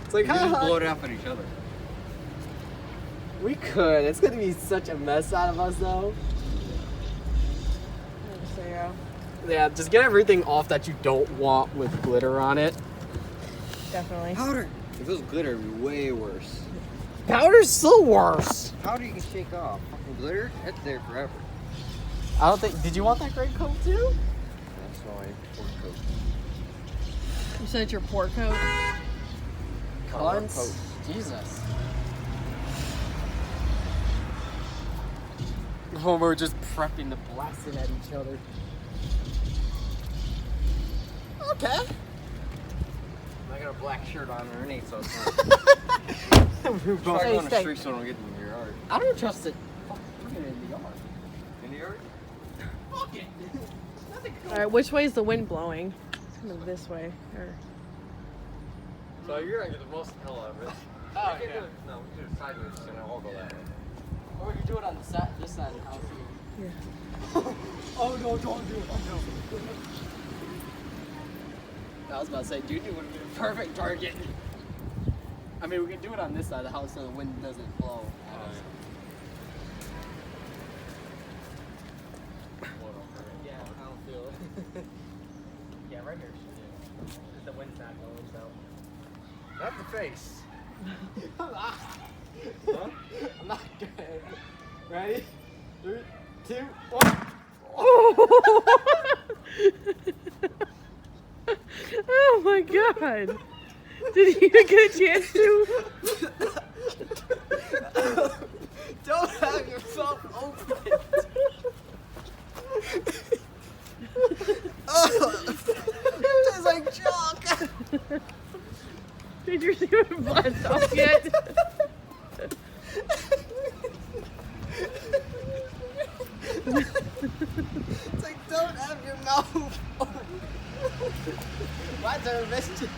It's like, We can just haha. blow it off at each other. We could. It's gonna be such a mess out of us, though. So yeah, Yeah, just get everything off that you don't want with glitter on it. definitely. Powder. If it was glitter, it'd be way worse. Powder's still worse. Powder you can shake off. Fucking glitter, that's there forever. I don't think. Did you want that gray coat too? That's why pork coat. You said it's your port coat. Color Cunts. coat. Jesus. When we're just prepping to blast it at each other. Okay. I got a black shirt on underneath, so it's not. We're both- Try Hey, going to the stay. street so I don't get in your yard. I don't trust it. Fuck, bring it in the yard. In the yard? Fuck it. Nothing All right, which way is the wind blowing? It's kind of this way. Or So you're gonna get the most hell out of it. Oh, We can yeah. do it- No, we can do it sideways and I'll go that way. Or we can do it on the side, this side of the house. yeah. Oh no, don't do it. Oh, no. I was about to say, dude, it would have been a perfect target. I mean, we can do it on this side of the house so the wind doesn't blow at us. Yeah, I don't feel it. Yeah, right here. Because the wind's not blowing, so. Not the face. I'm not. Huh? I'm not good. Ready? 3, 2, 1. Oh my god! Did you even get a chance to? Don't have yourself open. It's like chalk. Did you see it blast off yet? It's like, don't have your mouth open. My turn, missed it.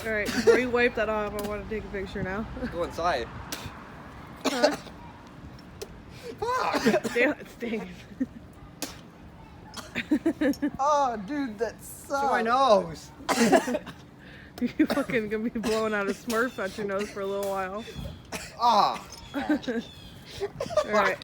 All right, before you wipe that off, I want to take a picture now. Go inside. Huh? Fuck! Damn, it stinks. Oh, dude, that sucks. To my nose. You fucking gonna be blowing out a Smurf out your nose for a little while. Ah. All right.